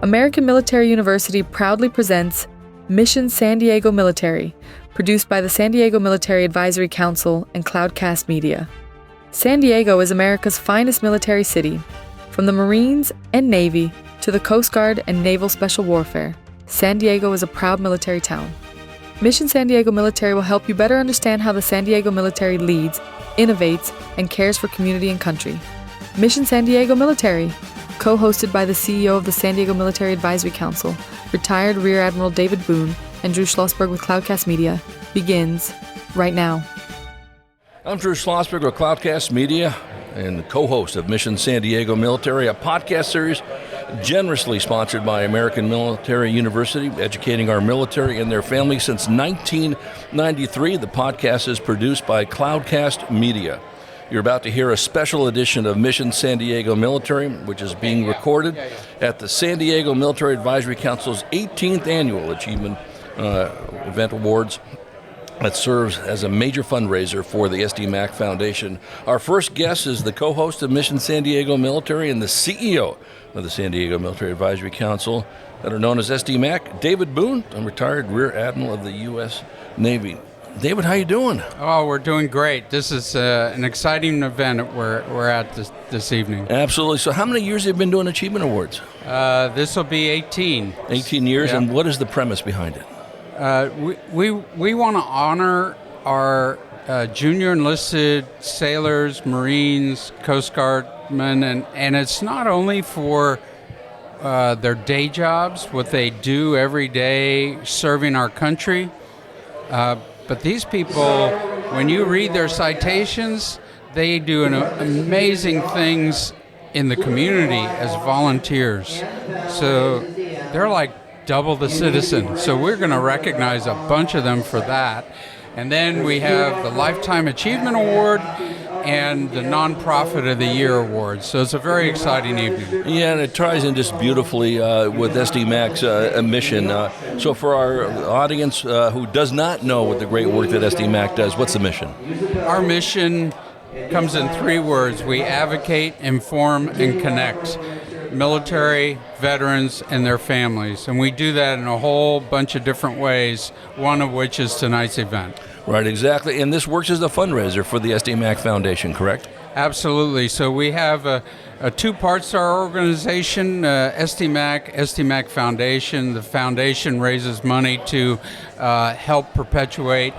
American Military University proudly presents Mission San Diego Military, produced by the San Diego Military Advisory Council and Cloudcast Media. San Diego is America's finest military city. From the Marines and Navy to the Coast Guard and Naval Special Warfare, San Diego is a proud military town. Mission San Diego Military will help you better understand how the San Diego military leads, innovates, and cares for community and country. Mission San Diego Military, co-hosted by the CEO of the San Diego Military Advisory Council, retired Rear Admiral David Boone, and Drew Schlosberg with Cloudcast Media, begins right now. I'm Drew Schlosberg with Cloudcast Media and the co-host of Mission San Diego Military, a podcast series generously sponsored by American Military University, educating our military and their families since 1993. The podcast is produced by Cloudcast Media. You're about to hear a special edition of Mission San Diego Military, which is being recorded at the San Diego Military Advisory Council's 18th Annual Achievement Event Awards that serves as a major fundraiser for the SDMAC Foundation. Our first guest is the co-host of Mission San Diego Military and the CEO of the San Diego Military Advisory Council that are known as SDMAC, David Boone, a retired Rear Admiral of the U.S. Navy. David, how you doing? Oh, we're doing great. This is an exciting event we're at this evening. Absolutely. So how many years have you been doing Achievement Awards? This will be 18. 18 years, Yeah. And what is the premise behind it? We want to honor our junior enlisted sailors, Marines, Coast Guardmen, and it's not only for their day jobs, what they do every day serving our country, but these people, when you read their citations, they do amazing things in the community as volunteers. So they're like double the citizen. So we're going to recognize a bunch of them for that. And then we have the Lifetime Achievement Award and the Nonprofit of the Year Award. So it's a very exciting evening. Yeah, and it ties in just beautifully with SDMAC's mission. So for our audience who does not know what the great work that SDMAC does, what's the mission? Our mission comes in 3 words. We advocate, inform, and connect military, veterans, and their families. And we do that in a whole bunch of different ways, one of which is tonight's event. Right, exactly. And this works as a fundraiser for the SDMAC Foundation, correct? Absolutely. So we have 2 parts to our organization, SDMAC Foundation. The foundation raises money to help perpetuate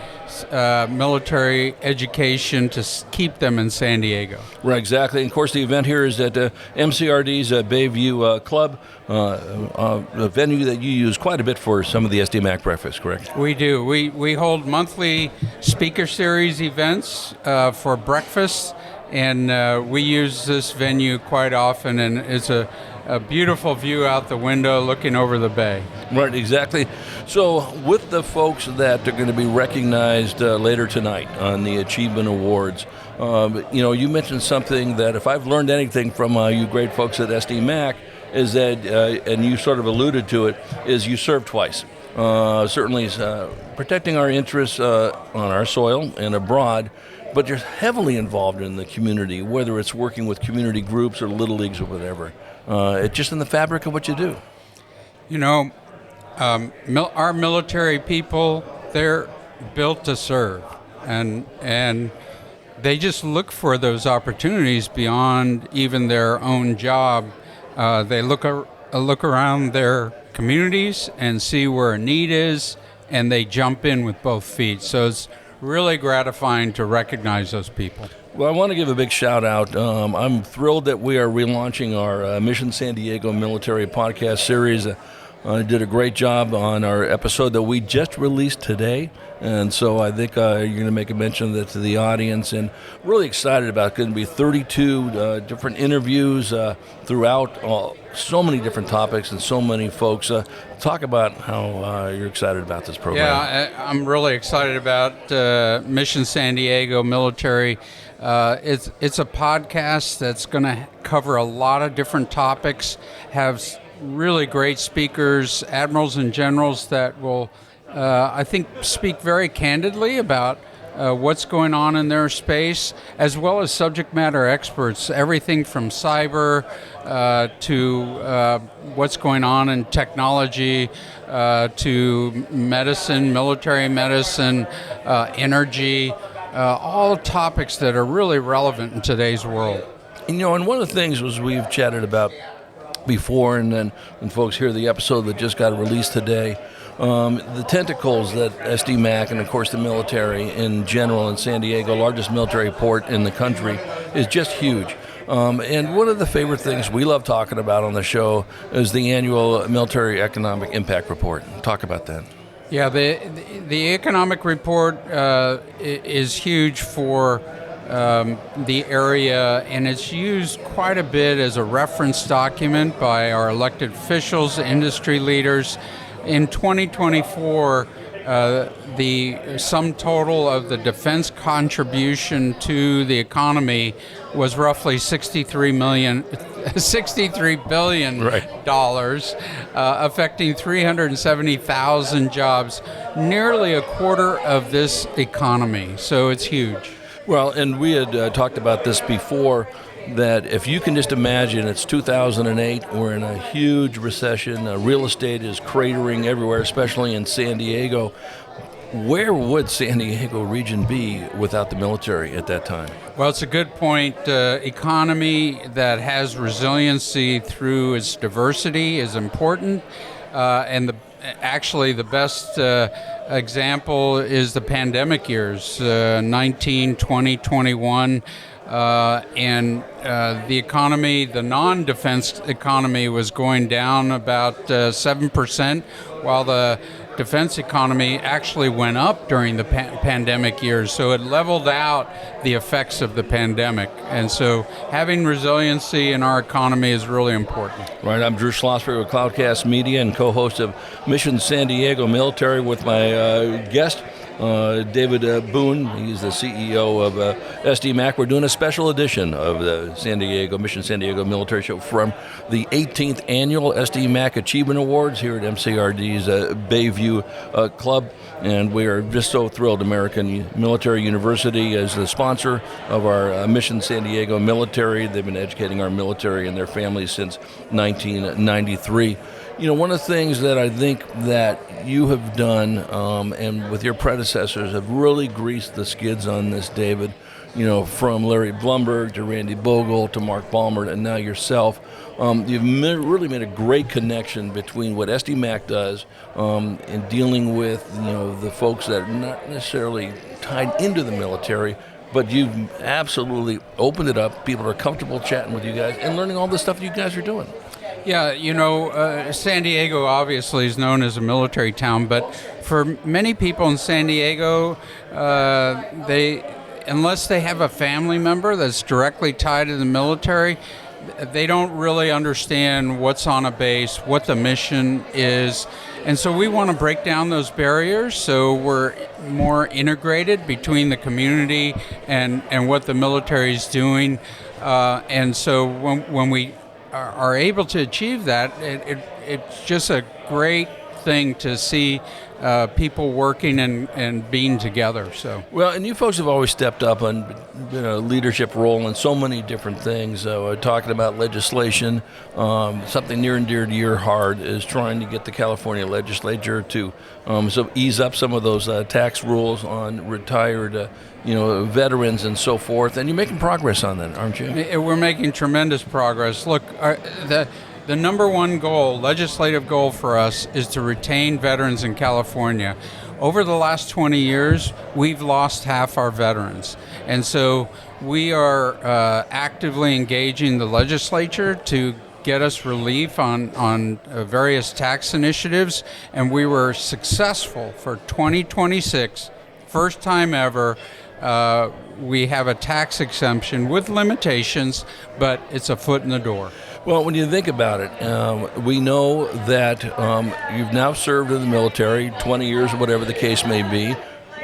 military education to keep them in San Diego. Right, exactly. And of course, the event here is at MCRD's Bay View Club, a venue that you use quite a bit for some of the SDMAC breakfasts, correct? We do. We hold monthly speaker series events for breakfast, and we use this venue quite often, and it's a beautiful view out the window looking over the bay. Right, exactly. So with the folks that are going to be recognized later tonight on the Achievement Awards, you mentioned something that if I've learned anything from you great folks at SDMAC is that, and you sort of alluded to it, is you serve twice. Certainly protecting our interests on our soil and abroad, but you're heavily involved in the community, whether it's working with community groups or little leagues or whatever. It's just in the fabric of what you do. Our military people, they're built to serve, and they just look for those opportunities beyond even their own job. They look around their communities and see where a need is, and they jump in with both feet. So it's really gratifying to recognize those people. Well, I want to give a big shout out. I'm thrilled that we are relaunching our Mission San Diego Military podcast series. I did a great job on our episode that we just released today, and so I think you're going to make a mention of that to the audience, and really excited about it. It's going to be 32 different interviews throughout so many different topics and so many folks. Talk about how you're excited about this program. Yeah, I'm really excited about Mission San Diego Military. It's a podcast that's going to cover a lot of different topics, have really great speakers, admirals and generals that will, I think, speak very candidly about what's going on in their space, as well as subject matter experts, everything from cyber to what's going on in technology to medicine, military medicine, energy, all topics that are really relevant in today's world. And one of the things was we've chatted about before, and then when folks hear the episode that just got released today, the tentacles that SDMAC and, of course, the military in general in San Diego, largest military port in the country, is just huge. And one of the favorite things we love talking about on the show is the annual Military Economic Impact Report. Talk about that. Yeah, the economic report is huge for the area, and it's used quite a bit as a reference document by our elected officials, industry leaders. In 2024, the sum total of the defense contribution to the economy was roughly $63 billion, right, affecting 370,000 jobs, nearly a quarter of this economy. So it's huge. Well, and we had talked about this before, that if you can just imagine, it's 2008, we're in a huge recession, real estate is cratering everywhere, especially in San Diego. Where would San Diego region be without the military at that time? Well, it's a good point. Economy that has resiliency through its diversity is important, and actually the best example is the pandemic years, 19, 20, 21. And the economy, the non-defense economy, was going down about 7%, while the defense economy actually went up during the pandemic years. So it leveled out the effects of the pandemic. And so having resiliency in our economy is really important. Right, I'm Drew Schlosberg with Cloudcast Media and co-host of Mission San Diego Military with my guest, David Boone. He's the CEO of SDMAC. We're doing a special edition of the Mission San Diego Military Show from the 18th Annual SDMAC Achievement Awards here at MCRD's Bay View Club. And we are just so thrilled American Military University is the sponsor of our Mission San Diego Military. They've been educating our military and their families since 1993. One of the things that I think that you have done and with your predecessors have really greased the skids on this, David, from Larry Blumberg to Randy Bogle to Mark Ballmer and now yourself. You've really made a great connection between what SDMAC does in dealing with the folks that are not necessarily tied into the military, but you've absolutely opened it up. People are comfortable chatting with you guys and learning all the stuff you guys are doing. Yeah, San Diego obviously is known as a military town, but for many people in San Diego, unless they have a family member that's directly tied to the military, they don't really understand what's on a base, what the mission is. And so we want to break down those barriers so we're more integrated between the community and what the military is doing. And so when we are able to achieve that, it's just a great thing to see people working and being together. So well, and you folks have always stepped up and been a leadership role in so many different things. Talking about legislation, something near and dear to your heart is trying to get the California legislature to ease up some of those tax rules on retired veterans and so forth. And you're making progress on that, aren't you? We're making tremendous progress. Look, the number one goal, legislative goal for us, is to retain veterans in California. Over the last 20 years, we've lost half our veterans. And so we are actively engaging the legislature to get us relief on various tax initiatives. And we were successful for 2026, first time ever. We have a tax exemption with limitations, but it's a foot in the door. Well, when you think about it, we know that you've now served in the military 20 years or whatever the case may be.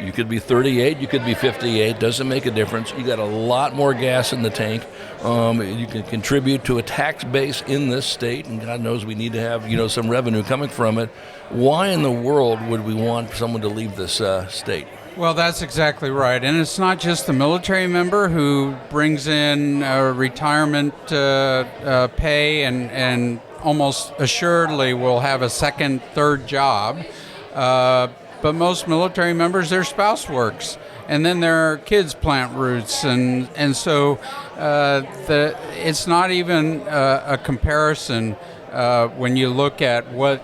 You could be 38, you could be 58, doesn't make a difference. You got a lot more gas in the tank. You can contribute to a tax base in this state, and God knows we need to have some revenue coming from it. Why in the world would we want someone to leave this state? Well, that's exactly right. And it's not just the military member who brings in retirement pay and almost assuredly will have a second, third job. But most military members, their spouse works. And then their kids plant roots. And so it's not even a comparison when you look at what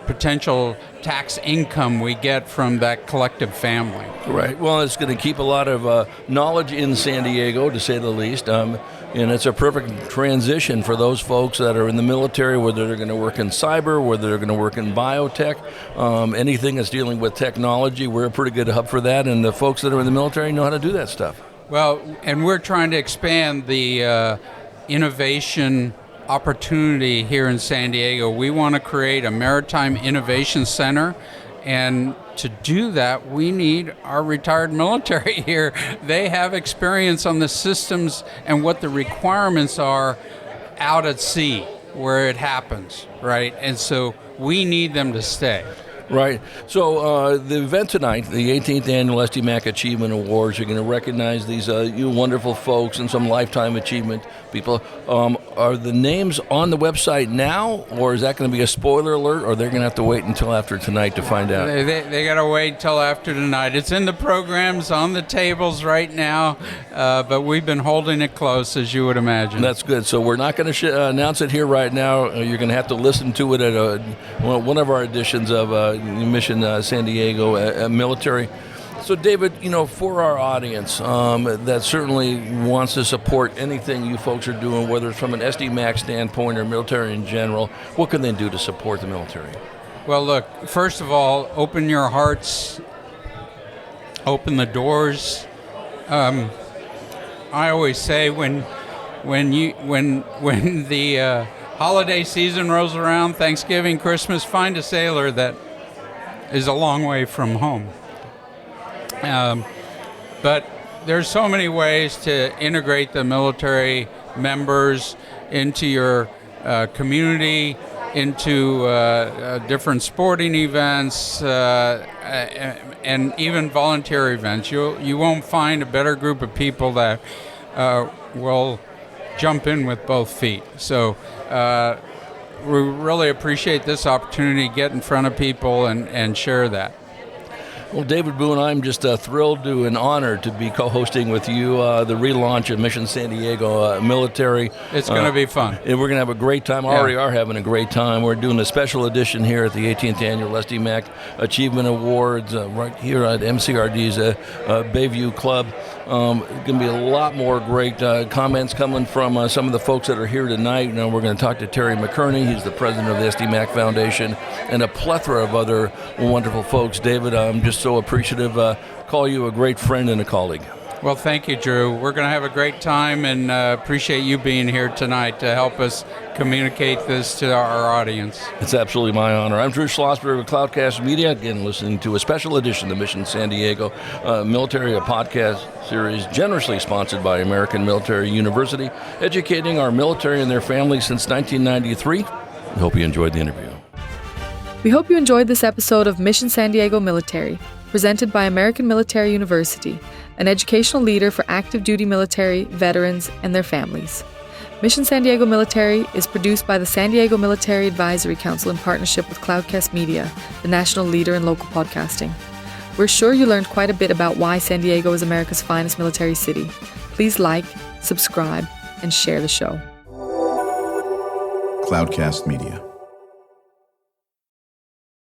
potential tax income we get from that collective family. Right. Well, it's going to keep a lot of knowledge in San Diego, to say the least. And it's a perfect transition for those folks that are in the military, whether they're going to work in cyber, whether they're going to work in biotech, anything that's dealing with technology. We're a pretty good hub for that, and the folks that are in the military know how to do that stuff. Well, and we're trying to expand the innovation opportunity here in San Diego. We want to create a maritime innovation center, and to do that, we need our retired military here. They have experience on the systems and what the requirements are out at sea where it happens, right? And so we need them to stay. Right. So the event tonight, the 18th Annual SDMAC Achievement Awards, you're going to recognize these you wonderful folks and some lifetime achievement people. Are the names on the website now, or is that going to be a spoiler alert, or they're going to have to wait until after tonight to find out? They got to wait till after tonight. It's in the programs on the tables right now, but we've been holding it close, as you would imagine. That's good. So we're not going to announce it here right now. You're going to have to listen to it at one of our editions of Mission San Diego military. So, David, for our audience that certainly wants to support anything you folks are doing, whether it's from an SDMAC standpoint or military in general, what can they do to support the military? Well, look, first of all, open your hearts, open the doors. I always say when the holiday season rolls around, Thanksgiving, Christmas, find a sailor that is a long way from home. But there's so many ways to integrate the military members into your community, into different sporting events, and even volunteer events. You won't find a better group of people that will jump in with both feet. So we really appreciate this opportunity to get in front of people and share that. Well, David Boone, I'm just thrilled and honored to be co-hosting with you the relaunch of Mission San Diego military. It's going to be fun. And we're going to have a great time. Already are having a great time. We're doing a special edition here at the 18th Annual SDMAC Achievement Awards right here at MCRD's Bay View Club. Going to be a lot more great comments coming from some of the folks that are here tonight. We're going to talk to Terry McKerney. He's the president of the SDMAC Foundation, and a plethora of other wonderful folks. David, I'm just so appreciative. Call you a great friend and a colleague. Well, thank you, Drew. We're going to have a great time, and appreciate you being here tonight to help us communicate this to our audience. It's absolutely my honor. I'm Drew Schlosberg of Cloudcast Media, again listening to a special edition of Mission San Diego Military, a podcast series generously sponsored by American Military University, educating our military and their families since 1993. I hope you enjoyed the interview. We hope you enjoyed this episode of Mission San Diego Military, presented by American Military University, an educational leader for active duty military, veterans, and their families. Mission San Diego Military is produced by the San Diego Military Advisory Council in partnership with Cloudcast Media, the national leader in local podcasting. We're sure you learned quite a bit about why San Diego is America's finest military city. Please like, subscribe, and share the show. Cloudcast Media.